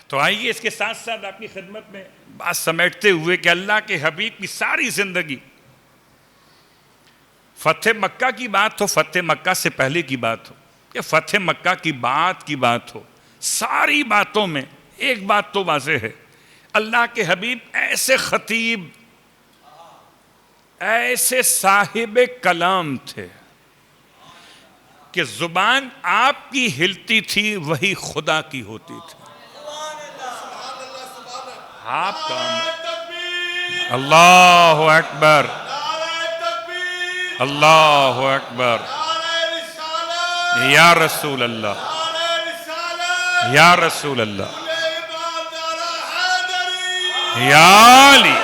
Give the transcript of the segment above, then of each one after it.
तो आइए इसके साथ साथ आपकी खिदमत में बात समेटते हुए कि अल्लाह के हबीब की सारी जिंदगी, फतेह मक्का की बात हो, फतेह मक्का से पहले की बात हो, या फतेह मक्का की बात हो, सारी बातों में एक बात तो वाज़ेह है, अल्लाह के हबीब ऐसे खतीब, ऐसे साहिब कलाम थे कि जुबान आपकी हिलती थी वही खुदा की होती थी। आपका अल्लाहु अकबर, अल्लाहु अकबर, या रसूल अल्लाह, या रसूल अल्लाह, या अली,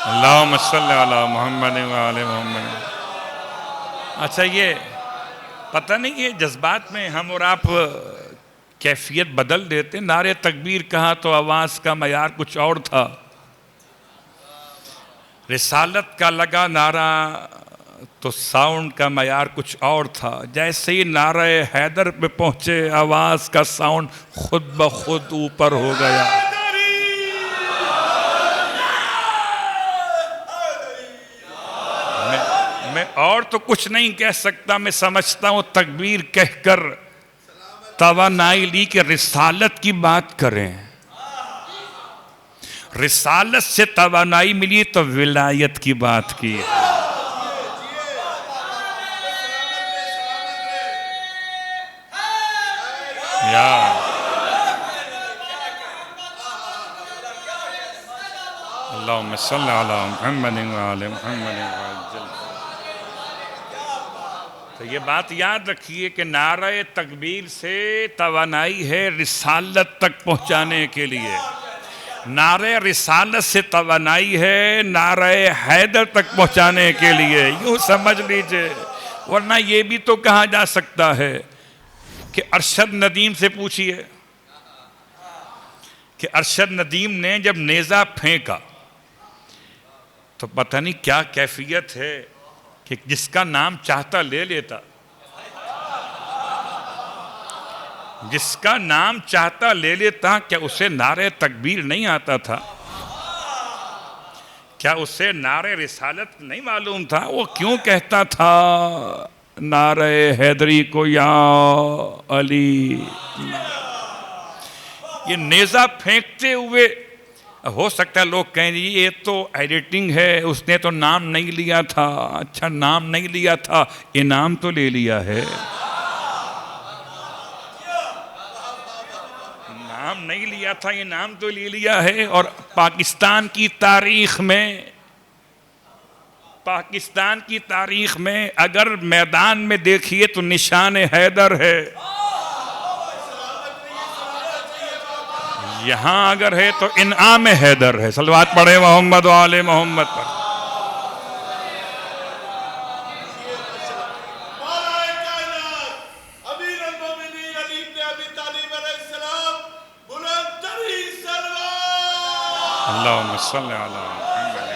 अल्लाहुम्मा सल्ली अला मुहम्मद व आले मुहम्मद। अच्छा, ये पता नहीं ये जज्बात में हम और आप कैफियत बदल देते। नारे तकबीर कहा तो आवाज़ का मयार कुछ और था, रिसालत का लगा नारा तो साउंड का मयार कुछ और था। जैसे ही नारे हैदर पे पहुंचे आवाज़ का साउंड खुद ब खुद ऊपर हो गया। मैं और तो कुछ नहीं कह सकता, मैं समझता हूं तकबीर कहकर तवानाई ली कि रिसालत की बात करें। रिसालत से तवानाई मिली तो विलायत की बात की। या अल्लाहुम्मा सल्ली अला मुहम्मद व आले मुहम्मद। तो ये बात याद रखिए कि नारे तकबीर से तवानाई है रिसालत तक पहुंचाने के लिए, नारे रिसालत से तवानाई है नारे हैदर तक पहुंचाने के लिए, यूं समझ लीजिए। वरना ये भी तो कहा जा सकता है कि अरशद नदीम से पूछिए कि अरशद नदीम ने जब नेज़ा फेंका तो पता नहीं क्या कैफियत है कि जिसका नाम चाहता ले लेता, जिसका नाम चाहता ले लेता। क्या उसे नारे तकबीर नहीं आता था? क्या उसे नारे रिसालत नहीं मालूम था? वो क्यों कहता था नारे हैदरी को या अली? ये नेज़ा फेंकते हुए हो सकता है लोग कहें ये तो एडिटिंग है, उसने तो नाम नहीं लिया था। अच्छा, नाम नहीं लिया था, इनाम तो ले लिया है। नाम नहीं लिया था, इनाम तो ले लिया है। और पाकिस्तान की तारीख में अगर मैदान में देखिए तो निशान हैदर है, यहां अगर है तो इनाम हैदर है। सलवात पढ़े मोहम्मद व आले मोहम्मद पर। अल्लाहुम्मा सल्ली अला मुहम्मद।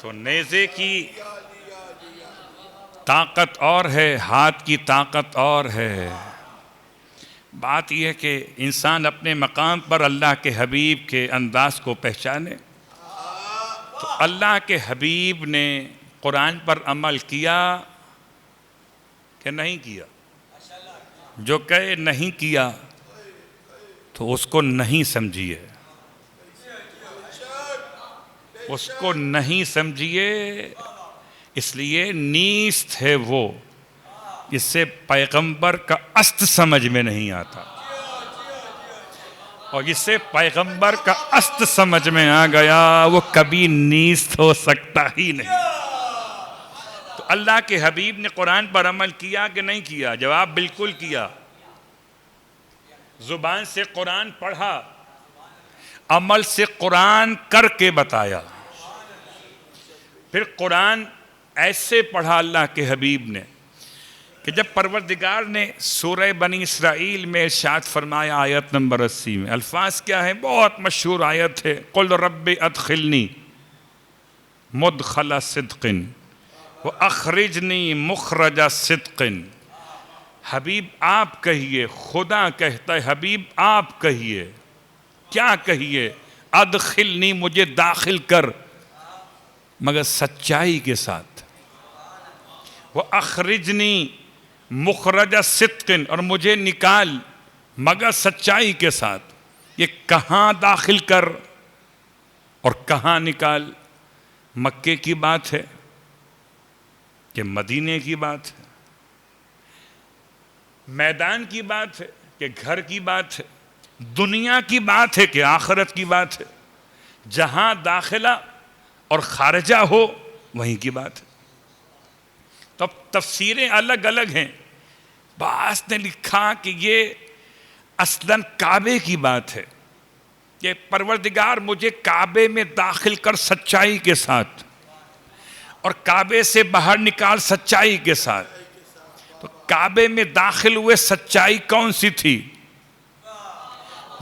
तो नेज़े की ताकत और है, हाथ की ताकत और है। बात यह है कि इंसान अपने मकाम पर अल्लाह के हबीब के अंदाज को पहचाने। तो अल्लाह के हबीब ने कुरान पर अमल किया कि नहीं किया? जो कहे नहीं किया तो उसको नहीं समझिए, उसको नहीं समझिए। इसलिए नीस्त है वो जिससे पैगंबर का अस्त समझ में नहीं आता, और जिससे पैगंबर का अस्त समझ में आ गया वो कभी नीस्त हो सकता ही नहीं। तो अल्लाह के हबीब ने कुरान पर अमल किया कि नहीं किया? जवाब बिल्कुल किया। जुबान से कुरान पढ़ा, अमल से कुरान करके बताया। फिर कुरान ऐसे पढ़ा अल्लाह के हबीब ने कि जब परवरदिगार ने सूरह बनी इसराइल में इरशाद फरमाया, आयत नंबर 80 में अल्फाज क्या है, बहुत मशहूर आयत है, कुल रब्बि अदखिलनी मुदखला सिद्किन वो अखरिजनी मुखरजा सिद्किन, हबीब आप कहिए, खुदा कहता है हबीब आप कहिए, क्या कहिए, अदखिलनी मुझे दाखिल कर मगर सच्चाई के साथ। वो अखरिजनी मुखरजा सिद्किन, और मुझे निकाल मगर सच्चाई के साथ। ये कहाँ दाखिल कर और कहाँ निकाल, मक्के की बात है कि मदीने की बात है, मैदान की बात है कि घर की बात है, दुनिया की बात है कि आखिरत की बात है। जहां दाखिला और खारजा हो वहीं की बात है। तब तफसीरें अलग अलग हैं। बास ने लिखा कि ये असलन काबे की बात है कि परवरदिगार मुझे काबे में दाखिल कर सच्चाई के साथ, और काबे से बाहर निकाल सच्चाई के साथ। तो काबे में दाखिल हुए सच्चाई कौन सी थी,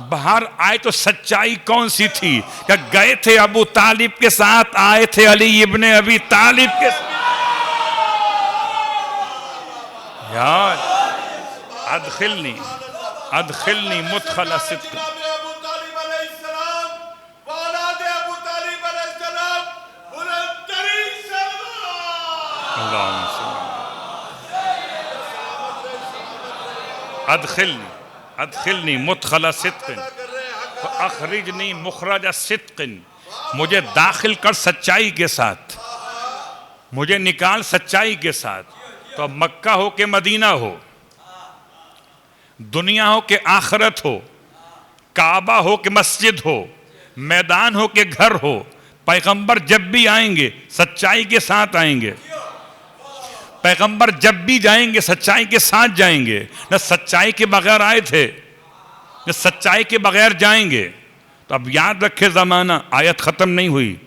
बाहर आए तो सच्चाई कौन सी थी? क्या गए थे अबू तालिब के साथ, आए थे अली इब्ने अबी तालिब के साथ? यार अदखिलनी अदखिलनी मुदखला सिद्क। अदखिलनी अदखिलनी मुदखला सिद्किन अखरिजनी मुखरजा सिद्किन, मुझे दाखिल कर सच्चाई के साथ, मुझे निकाल सच्चाई के साथ। तो अब मक्का हो के मदीना हो, दुनिया हो के आखिरत हो, काबा हो के मस्जिद हो, मैदान हो के घर हो, पैगंबर जब भी आएंगे सच्चाई के साथ आएंगे। पैगंबर जब भी जाएंगे सच्चाई के साथ जाएंगे। न सच्चाई के बगैर आए थे न सच्चाई के बगैर जाएंगे। तो अब याद रखे जमाना, आयत खत्म नहीं हुई।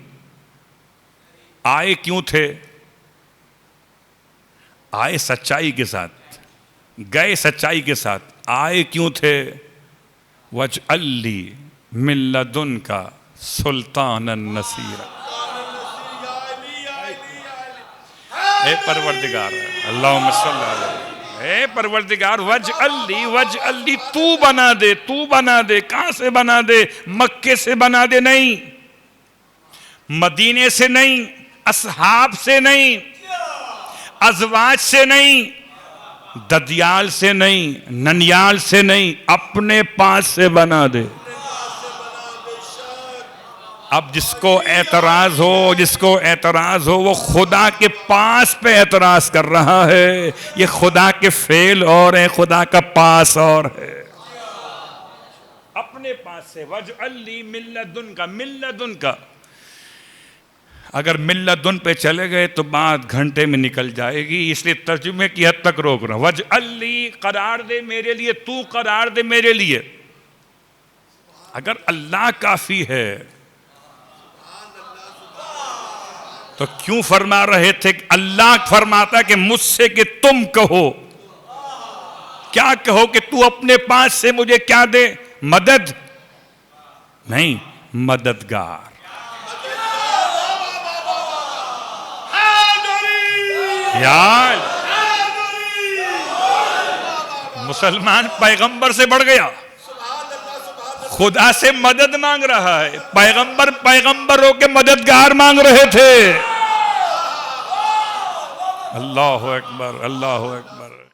आए क्यों थे? आए सच्चाई के साथ, गए सच्चाई के साथ। आए क्यों थे? वजअल्ली मिन लदुनका सुल्तानन नसीरा। ए परवरदिगार, अल्लाहुम्मा सल्ली अलैहि, ए परवरदिगार वजअल्ली तू बना दे, तू बना दे। कहां से बना दे? मक्के से बना दे नहीं, मदीने से नहीं, असहाब से नहीं, अजवाज से नहीं, ददियाल से नहीं, ननियाल से नहीं, अपने पास से बना दे। अब जिसको एतराज हो वो खुदा के पास पे एतराज कर रहा है। ये खुदा के फेल और है, खुदा का पास और है। अपने पास से वजअल्ली मिल्लदुन का। अगर मिल्लदुन पे चले गए तो बात घंटे में निकल जाएगी, इसलिए तर्जुमे की हद तक रोक रहा हूं। वजअल्ली करार दे मेरे लिए, तू करार दे मेरे लिए। अगर अल्लाह काफी है तो क्यों फरमा रहे थे? अल्लाह फरमाता कि मुझसे कि तुम कहो। क्या कहो? कि तू अपने पास से मुझे क्या दे? मदद नहीं, मददगार। यार मुसलमान पैगंबर से बढ़ गया, खुदा से मदद मांग रहा है। पैगंबरों के मददगार मांग रहे थे। अल्लाहु अकबर, अल्लाहु अकबर।